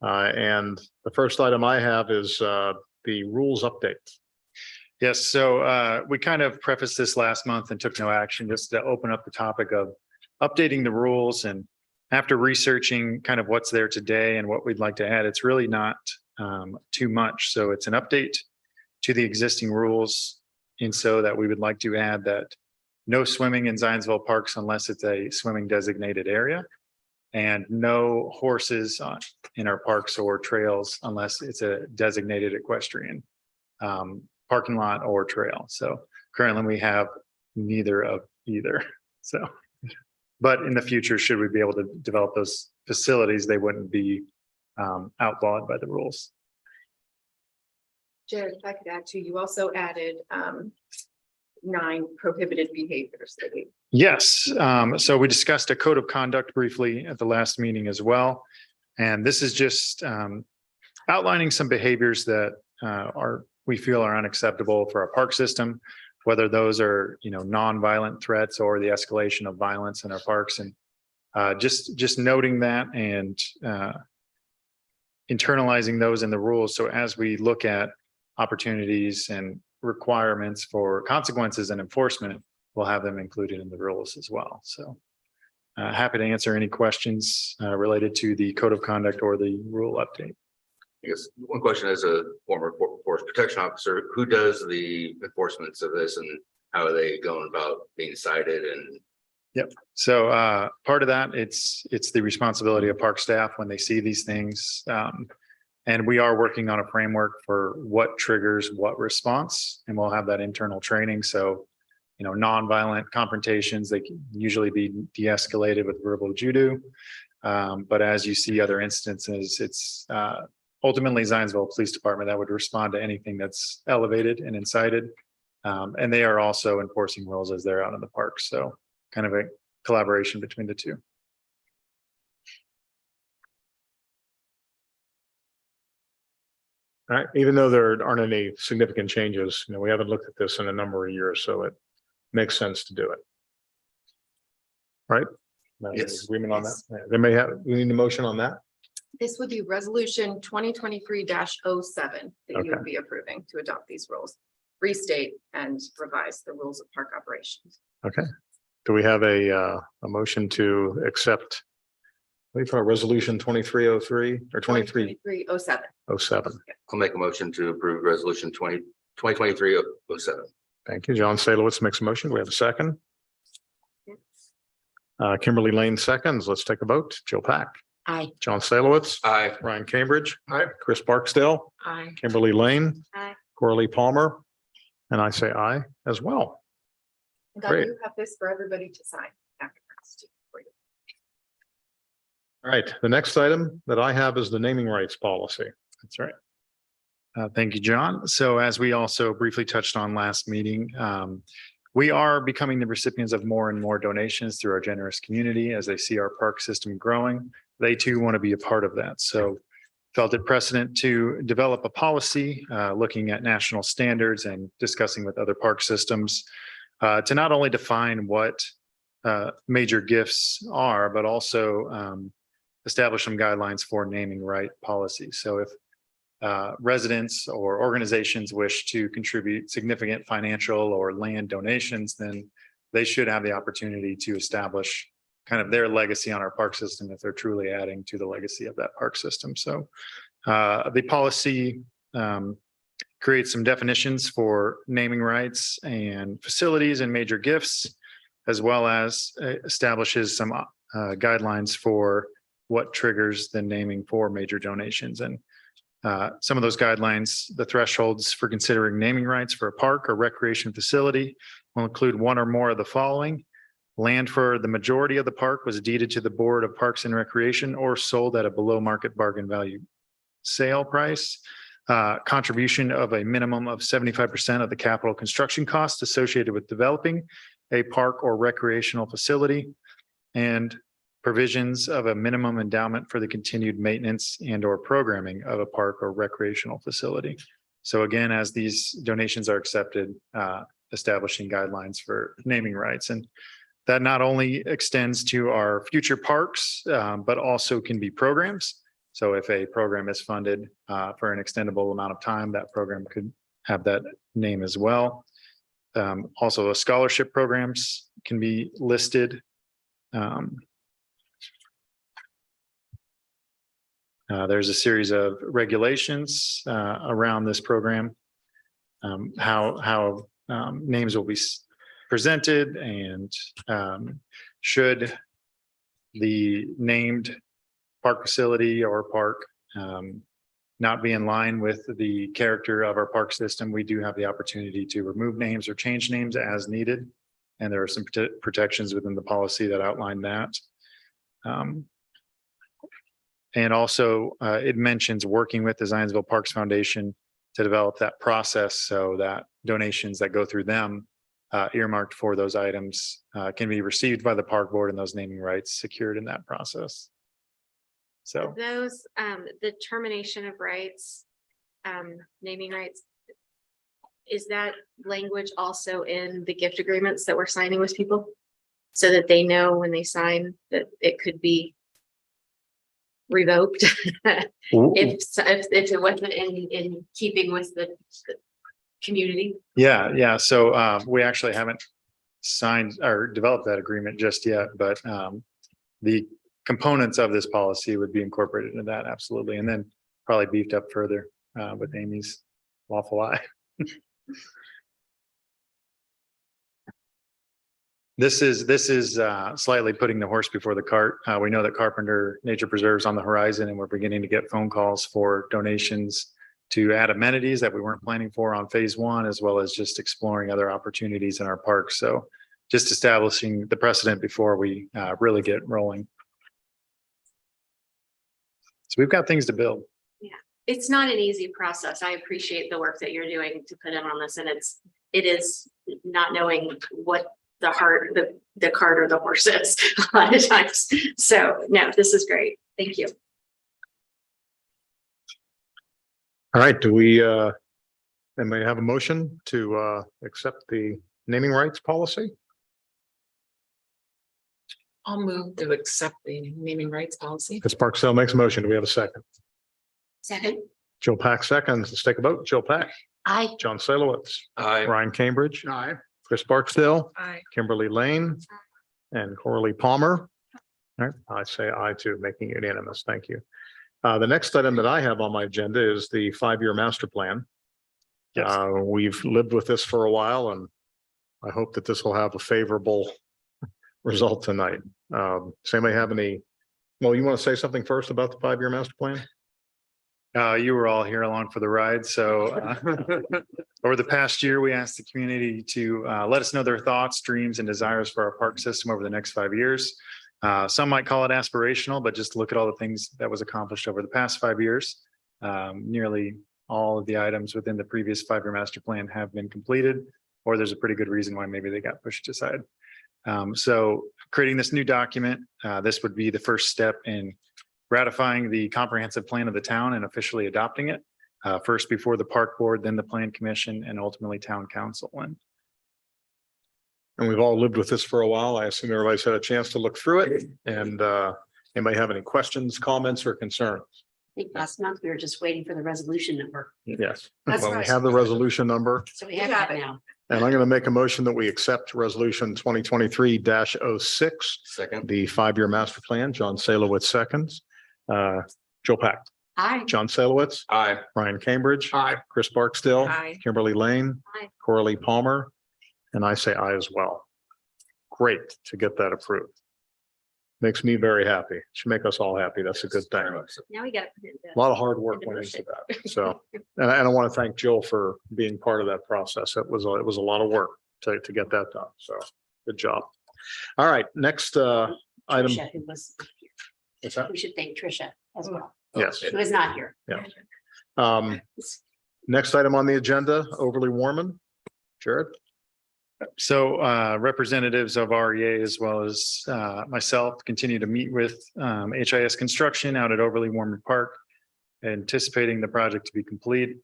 S1: then. And the first item I have is the rules update.
S4: Yes, so we kind of prefaced this last month and took no action, just to open up the topic of updating the rules. And after researching kind of what's there today and what we'd like to add, it's really not too much. So it's an update to the existing rules. And so that we would like to add that no swimming in Zionsville parks unless it's a swimming designated area. And no horses in our parks or trails unless it's a designated equestrian parking lot or trail. So currently we have neither of either. So, but in the future, should we be able to develop those facilities, they wouldn't be outlawed by the rules.
S9: Jared, if I could add to, you also added 9 prohibited behaviors that we.
S4: Yes, so we discussed a code of conduct briefly at the last meeting as well. And this is just outlining some behaviors that we feel are unacceptable for our park system, whether those are, non-violent threats or the escalation of violence in our parks. And just noting that and internalizing those in the rules. So as we look at opportunities and requirements for consequences and enforcement, we'll have them included in the rules as well. So happy to answer any questions related to the code of conduct or the rule update.
S10: I guess one question as a former forest protection officer, who does the enforcements of this and how are they going about being cited and?
S4: Yep. So part of that, it's the responsibility of park staff when they see these things. And we are working on a framework for what triggers what response, and we'll have that internal training. So, nonviolent confrontations, they can usually be de-escalated with verbal judo. But as you see other instances, it's ultimately Zionsville Police Department that would respond to anything that's elevated and incited. And they are also enforcing rules as they're out in the park. So kind of a collaboration between the two.
S1: All right, even though there aren't any significant changes, we haven't looked at this in a number of years, so it makes sense to do it. Right?
S10: Yes.
S1: Agreement on that? Yeah, They may have, we need a motion on that?
S9: This would be resolution 2023-07 that you
S1: Okay.
S9: would be approving to adopt these rules, restate and revise the rules of park operations.
S1: Okay. Do we have a motion to accept? What do you call it, resolution 2303 or 2307?
S9: 23-07.
S10: I'll make a motion to approve resolution 2023-07.
S1: Thank you. John Salowitz makes a motion. Do we have a second? Kimberly Lane seconds. Let's take a vote. Jill Pack,
S2: Aye.
S1: John Salowitz,
S10: Aye.
S1: Ryan Cambridge,
S3: Aye.
S1: Chris Barksdale,
S9: Aye.
S1: Kimberly Lane,
S7: Aye.
S1: Coralie Palmer, and I say aye as well.
S9: And I
S1: Great.
S9: do have this for everybody to sign afterwards too, for you.
S1: All right. The next item that I have is the naming rights policy.
S4: That's right. Thank you, John. So as we also briefly touched on last meeting, we are becoming the recipients of more and more donations through our generous community as they see our park system growing. They too want to be a part of that. So felt it precedent to develop a policy, looking at national standards and discussing with other park systems to not only define what major gifts are, but also establish some guidelines for naming right policy. So if residents or organizations wish to contribute significant financial or land donations, then they should have the opportunity to establish kind of their legacy on our park system if they're truly adding to the legacy of that park system. So the policy creates some definitions for naming rights and facilities and major gifts, as well as establishes some guidelines for what triggers the naming for major donations. And some of those guidelines, the thresholds for considering naming rights for a park or recreation facility will include one or more of the following. Land for the majority of the park was deeded to the Board of Parks and Recreation or sold at a below market bargain value sale price. Contribution of a minimum of 75% of the capital construction costs associated with developing a park or recreational facility, and provisions of a minimum endowment for the continued maintenance and or programming of a park or recreational facility. So again, as these donations are accepted, establishing guidelines for naming rights. And that not only extends to our future parks, but also can be programs. So if a program is funded for an extendable amount of time, that program could have that name as well. Also, scholarship programs can be listed. There's a series of regulations around this program, how names will be presented, and should the named park facility or park not be in line with the character of our park system, we do have the opportunity to remove names or change names as needed. And there are some protections within the policy that outline that. And also it mentions working with the Zionsville Parks Foundation to develop that process so that donations that go through them earmarked for those items can be received by the park board and those naming rights secured in that process. So
S7: Those, the termination of rights, naming rights, is that language also in the gift agreements that we're signing with people? So that they know when they sign that it could be revoked if it wasn't in keeping with the community?
S4: yeah. So we actually haven't signed or developed that agreement just yet, but the components of this policy would be incorporated into that, absolutely, and then probably beefed up further with Amy's lawful eye. This is slightly putting the horse before the cart. We know that Carpenter Nature Preserve is on the horizon, and we're beginning to get phone calls for donations to add amenities that we weren't planning for on phase one, as well as just exploring other opportunities in our park. So just establishing the precedent before we really get rolling. So we've got things to build.
S7: It's not an easy process. I appreciate the work that you're doing to put in on this, and it is not knowing what the heart, the cart or the horse is a lot of times. So no, this is great. Thank you.
S1: All right, do we anybody have a motion to accept the naming rights policy.
S11: I'll move to accept the naming rights policy.
S1: Chris Barksdale makes a motion. Do we have a second?
S2: Second,
S1: Jill Pack seconds. Let's take a vote. Jill Pack,
S2: I,
S1: John Salowitz,
S10: Aye.
S1: Ryan Cambridge,
S3: Aye.
S1: Chris Barksdale,
S11: Aye.
S1: Kimberly Lane, and Coralie Palmer. All right, I say aye too, making it unanimous. Thank you. The next item that I have on my agenda is the 5-year master plan.
S4: Yes.
S1: We've lived with this for a while, and I hope that this will have a favorable result tonight. Does anybody have any? Well, you want to say something first about the 5-year master plan?
S4: You were all here along for the ride, so over the past year, we asked the community to let us know their thoughts, dreams, and desires for our park system over the next 5 years. Some might call it aspirational, but just look at all the things that was accomplished over the past 5 years. Nearly all of the items within the previous 5-year master plan have been completed, or there's a pretty good reason why maybe they got pushed aside. So creating this new document, this would be the first step in ratifying the comprehensive plan of the town and officially adopting it. First before the park board, then the plan commission, and ultimately town council.
S1: And we've all lived with this for a while. I assume everybody's had a chance to look through it. And anybody have any questions, comments, or concerns?
S2: I think last month we were just waiting for the resolution number.
S1: Yes.
S9: That's
S1: Well, we
S9: right.
S1: have the resolution number,
S2: So we have
S9: got
S2: that
S9: it.
S2: now.
S1: and I'm going to make a motion that we accept resolution 2023-06,
S10: Second.
S1: the 5-year master plan. John Salowitz seconds. Jill Pack,
S2: I,
S1: John Salowitz,
S10: Aye.
S1: Ryan Cambridge,
S3: Aye.
S1: Chris Barksdale,
S11: Aye.
S1: Kimberly Lane,
S2: Aye.
S1: Coralie Palmer, and I say aye as well. Great to get that approved. Makes me very happy. Should make us all happy. That's a good thing.
S2: now we got.
S1: A lot of hard work went into that. So, and I want to thank Jill for being part of that process. It was a lot of work to get that done. So good job. All right, next item.
S2: Tricia, who was,
S1: What's that?
S2: we should thank Tricia as well,
S1: Yes.
S2: who is not here.
S1: Next item on the agenda, overly Warman. Jared?
S4: So representatives of REA as well as myself continue to meet with HIS Construction out at Overly Warman Park, anticipating the project to be complete.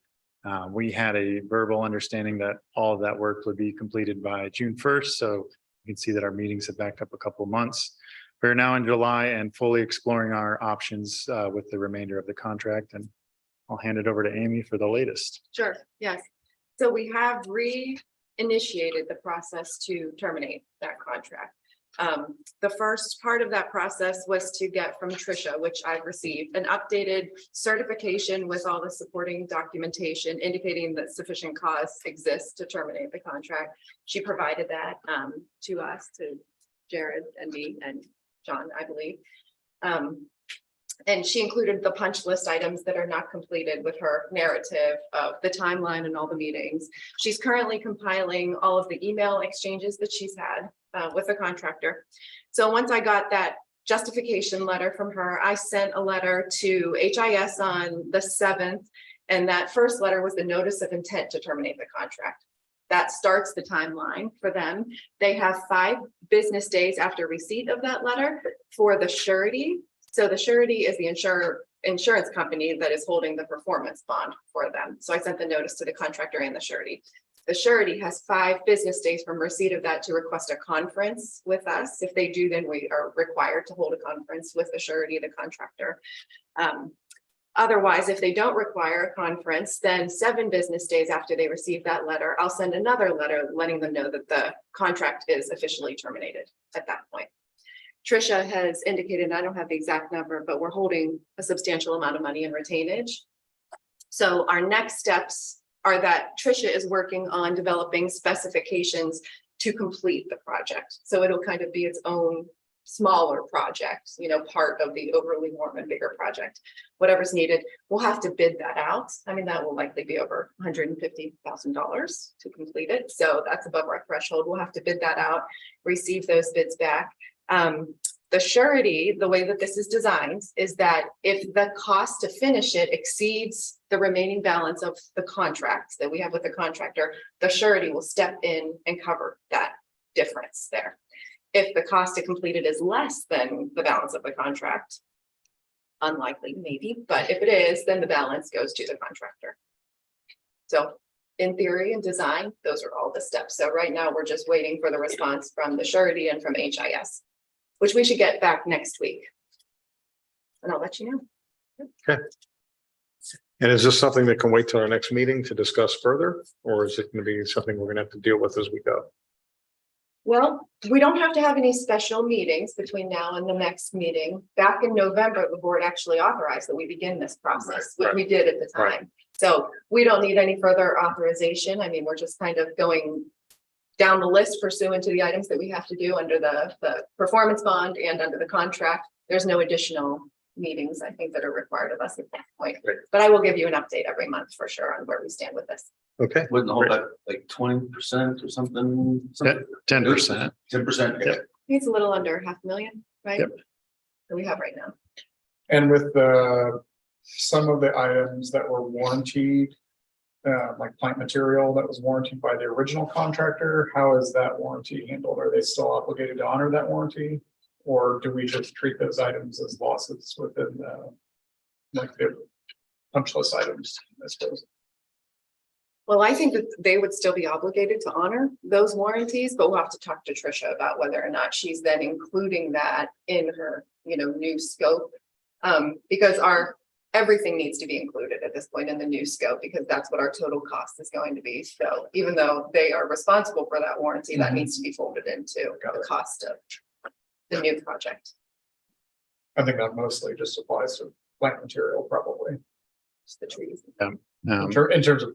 S4: We had a verbal understanding that all of that work would be completed by June 1st. So you can see that our meetings have backed up a couple of months. We're now in July and fully exploring our options with the remainder of the contract, and I'll hand it over to Amy for the latest.
S9: Sure, yes. So we have reinitiated the process to terminate that contract. The first part of that process was to get from Tricia, which I've received, an updated certification with all the supporting documentation indicating that sufficient cause exists to terminate the contract. She provided that to us, to Jared and me and John, I believe. And she included the punch list items that are not completed with her narrative of the timeline and all the meetings. She's currently compiling all of the email exchanges that she's had with the contractor. So once I got that justification letter from her, I sent a letter to HIS on the 7th. And that first letter was the notice of intent to terminate the contract. That starts the timeline for them. They have 5 business days after receipt of that letter for the surety. So the surety is the insurance company that is holding the performance bond for them. So I sent the notice to the contractor and the surety. The surety has 5 business days from receipt of that to request a conference with us. If they do, then we are required to hold a conference with the surety, the contractor. Otherwise, if they don't require a conference, then 7 business days after they receive that letter, I'll send another letter letting them know that the contract is officially terminated at that point. Tricia has indicated, and I don't have the exact number, but we're holding a substantial amount of money in retainage. So our next steps are that Tricia is working on developing specifications to complete the project. So it'll kind of be its own smaller project, part of the Overly Warman bigger project. Whatever's needed, we'll have to bid that out. I mean, that will likely be over $150,000 to complete it. So that's above our threshold. We'll have to bid that out, receive those bids back. The surety, the way that this is designed is that if the cost to finish it exceeds the remaining balance of the contracts that we have with the contractor, the surety will step in and cover that difference there. If the cost to complete it is less than the balance of the contract, unlikely maybe, but if it is, then the balance goes to the contractor. So in theory and design, those are all the steps. So right now, we're just waiting for the response from the surety and from HIS, which we should get back next week. And I'll let you know.
S1: And is this something that can wait till our next meeting to discuss further? Or is it going to be something we're going to have to deal with as we go?
S9: Well, we don't have to have any special meetings between now and the next meeting. Back in November, the board actually authorized that we begin this process, which we did at the
S1: Right.
S9: time. So we don't need any further authorization. I mean, we're just kind of going down the list pursuant to the items that we have to do under the performance bond and under the contract. There's no additional meetings, I think, that are required of us at this point.
S1: Right.
S9: But I will give you an update every month for sure on where we stand with this.
S1: Okay.
S10: Wouldn't the whole like 20% or something?
S4: 10%.
S10: 10%.
S4: Yeah.
S9: I think it's a little under 500,000, right?
S4: Yep.
S9: That we have right now.
S3: And with some of the items that were warranted, like plant material that was warranted by the original contractor, how is that warranty handled? Are they still obligated to honor that warranty? Or do we just treat those items as losses within like the punch list items, I suppose?
S9: Well, I think that they would still be obligated to honor those warranties, but we'll have to talk to Tricia about whether or not she's then including that in her, new scope. Because everything needs to be included at this point in the new scope, because that's what our total cost is going to be. So even though they are responsible for that warranty, that needs to be folded into the cost of the new project.
S3: I think that mostly just applies to plant material, probably,
S9: Just the trees.
S3: in terms of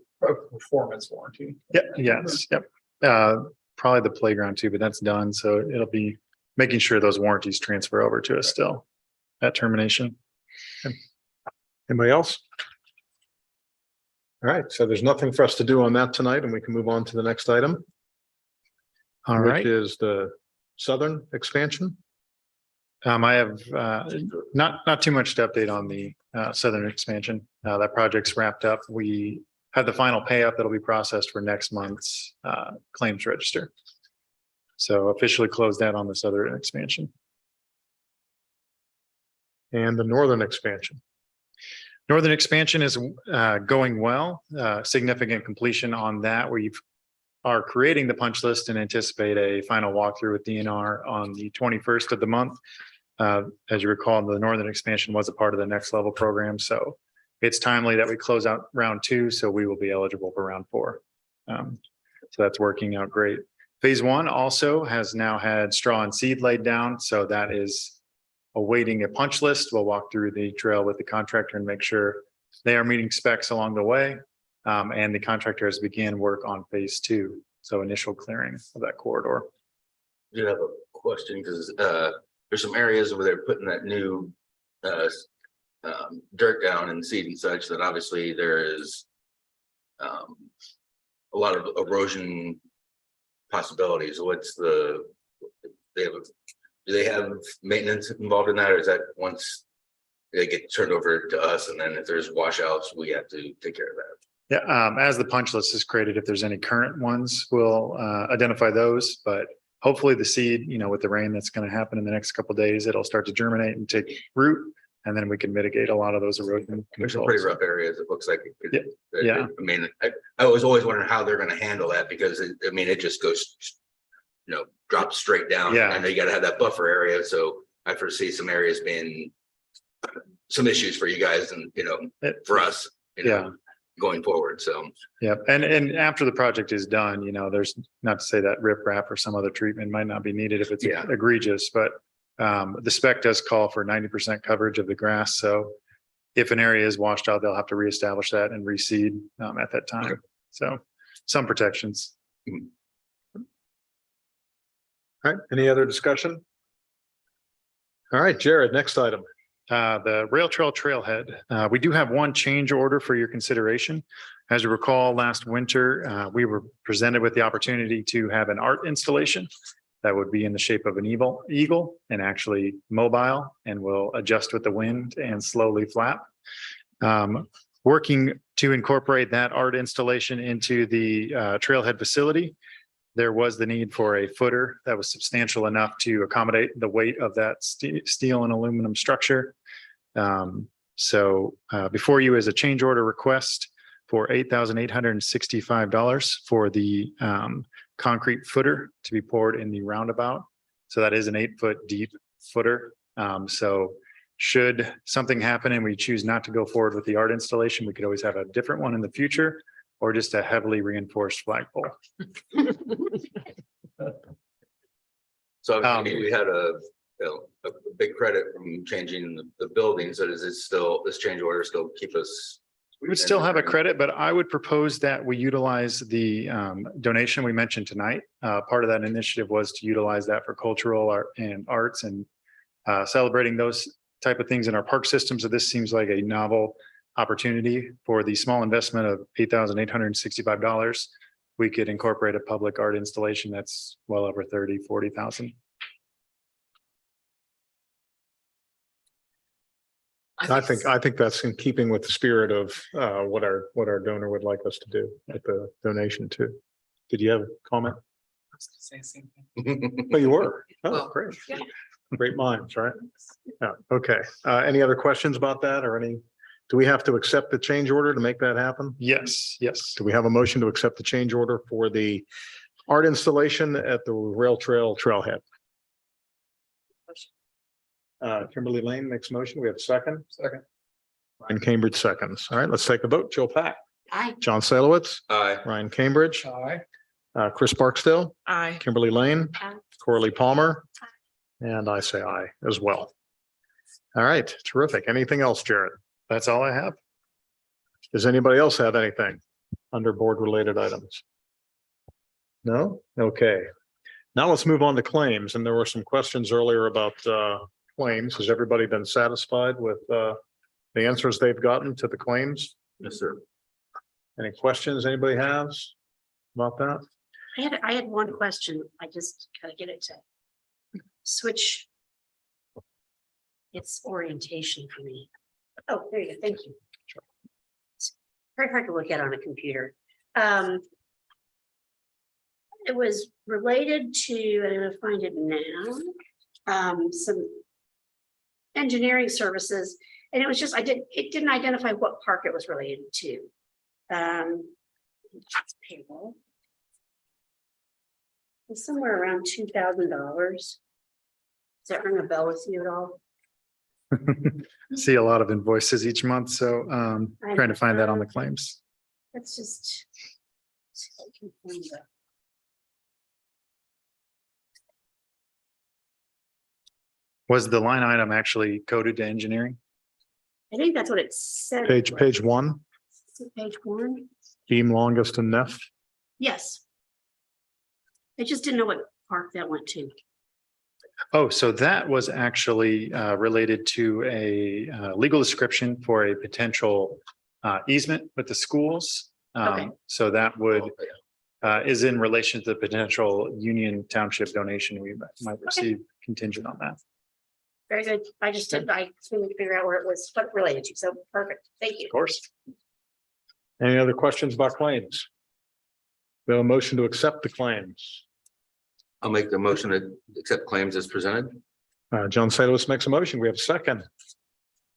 S3: performance warranty.
S4: Yes, yep. Probably the playground too, but that's done. So it'll be making sure those warranties transfer over to us still at termination.
S1: Anybody else? All right, so there's nothing for us to do on that tonight, and we can move on to the next item.
S4: All
S1: which
S4: right.
S1: is the southern expansion.
S4: I have not too much to update on the southern expansion. That project's wrapped up. We had the final payout that'll be processed for next month's claims register. So officially closed out on the southern expansion.
S1: And the northern expansion.
S4: Northern expansion is going well. Significant completion on that. We are creating the punch list and anticipate a final walkthrough with DNR on the 21st of the month. As you recall, the northern expansion was a part of the next level program. So it's timely that we close out round 2. So we will be eligible for round 4. So that's working out great. Phase 1 also has now had straw and seed laid down. So that is awaiting a punch list. We'll walk through the trail with the contractor and make sure they are meeting specs along the way. And the contractor has begun work on phase 2. So initial clearing of that corridor.
S10: I do have a question because there's some areas where they're putting that new dirt down and seed and such that obviously there is a lot of erosion possibilities. Do they have maintenance involved in that, or is that once they get turned over to us and then if there's washouts, we have to take care of that?
S4: Yeah, as the punch list is created, if there's any current ones, we'll identify those. But hopefully the seed, with the rain that's going to happen in the next couple of days, it'll start to germinate and take root, and then we can mitigate a lot of those erosion.
S10: There's some pretty rough areas. It looks like it could.
S4: Yeah.
S10: I mean, I was always wondering how they're going to handle that because it just goes, drops straight down.
S4: Yeah.
S10: I know you got to have that buffer area. So I foresee some areas being some issues for you guys and, for us, going forward. So.
S4: Yeah. And after the project is done, there's not to say that riprap or some other treatment might not be needed if it's egregious, but the spec does call for 90% coverage of the grass. So if an area is washed out, they'll have to reestablish that and reseed at that time.
S10: Okay.
S4: So some protections.
S1: All right, any other discussion? All right, Jared, next item.
S4: The rail trail trailhead. We do have one change order for your consideration. As you recall, last winter, we were presented with the opportunity to have an art installation that would be in the shape of an eagle and actually mobile and will adjust with the wind and slowly flap. Working to incorporate that art installation into the trailhead facility, there was the need for a footer that was substantial enough to accommodate the weight of that steel and aluminum structure. So before you is a change order request for $8,865 for the concrete footer to be poured in the roundabout. So that is an 8-foot deep footer. So should something happen and we choose not to go forward with the art installation, we could always have a different one in the future or just a heavily reinforced flagpole.
S10: So obviously we had a big credit from changing the building. So does it still, this change order still keep us?
S4: We would still have a credit, but I would propose that we utilize the donation we mentioned tonight. Part of that initiative was to utilize that for cultural art and arts and celebrating those type of things in our park system. So this seems like a novel opportunity for the small investment of $8,865. We could incorporate a public art installation that's well over 40,000.
S1: I think that's in keeping with the spirit of what our donor would like us to do with the donation too. Did you have a comment?
S11: Say the same thing.
S1: Oh, you were? Oh,
S11: Well,
S1: great.
S11: yeah.
S1: Great minds, right? Yeah, okay. Any other questions about that or do we have to accept the change order to make that happen?
S4: Yes, yes.
S1: Do we have a motion to accept the change order for the art installation at the rail trail trailhead? Kimberly Lane makes a motion. We have a second.
S3: Second.
S1: Ryan Cambridge seconds. All right, let's take a vote. Jill Pack,
S2: Aye.
S1: John Salowitz,
S10: Aye.
S1: Ryan Cambridge,
S3: Aye.
S1: Chris Barksdale,
S11: Aye.
S1: Kimberly Lane,
S2: Aye.
S1: Coralie Palmer, and I say aye as well. All right, terrific. Anything else, Jared?
S4: That's all I have.
S1: Does anybody else have anything under board related items? No? Okay. Now let's move on to claims. And there were some questions earlier about claims. Has everybody been satisfied with the answers they've gotten to the claims?
S10: Yes, sir.
S1: Any questions anybody has about that?
S2: I had one question. I just gotta get it to switch its orientation for me. Oh, there you go. Thank you. It's very hard to look at on a computer. It was related to, I'm gonna find it now, some engineering services, and it was just, it didn't identify what park it was related to. It's payroll. It's somewhere around $2,000. Does that ring a bell with you at all?
S4: See a lot of invoices each month, so trying to find that on the claims.
S2: Let's just. see if I can find that.
S4: Was the line item actually coded to engineering?
S2: I think that's what it said.
S1: Page one,
S2: Is it page one?
S1: beam longest and Neff.
S2: Yes. I just didn't know what park that went to.
S4: Oh, so that was actually related to a legal description for a potential easement with the schools.
S2: Okay.
S4: So that would is in relation to the potential Union Township donation we might receive contingent on that.
S2: Very good. I just didn't, I couldn't figure out where it was related to. So perfect. Thank you.
S4: Of course.
S1: Any other questions about claims? We have a motion to accept the claims.
S10: I'll make the motion to accept claims as presented.
S1: John Salowitz makes a motion. We have a second.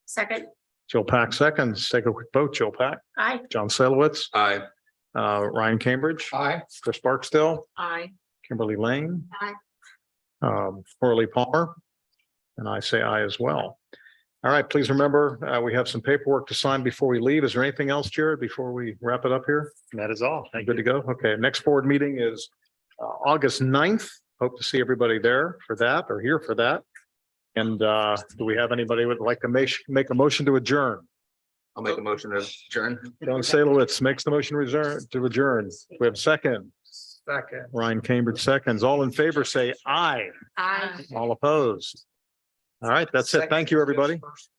S2: Second.
S1: Jill Pack seconds. Take a quick vote. Jill Pack,
S2: Aye.
S1: John Salowitz,
S10: Aye.
S1: Ryan Cambridge,
S3: Aye.
S1: Chris Barksdale,
S11: Aye.
S1: Kimberly Lane.
S2: Aye.
S1: Coralie Palmer. And I say aye as well. All right, please remember, we have some paperwork to sign before we leave. Is there anything else, Jared, before we wrap it up here?
S4: That is all. Thank
S1: Good
S4: you.
S1: to go? Okay, next board meeting is August 9th. Hope to see everybody there for that or here for that. And do we have anybody who would like to make a motion to adjourn?
S10: I'll make a motion to adjourn.
S1: John Salowitz makes the motion to adjourn. We have a second.
S3: Second.
S1: Ryan Cambridge seconds. All in favor, say aye.
S2: Aye.
S1: All opposed. All right, that's it. Thank you, everybody.
S3: First.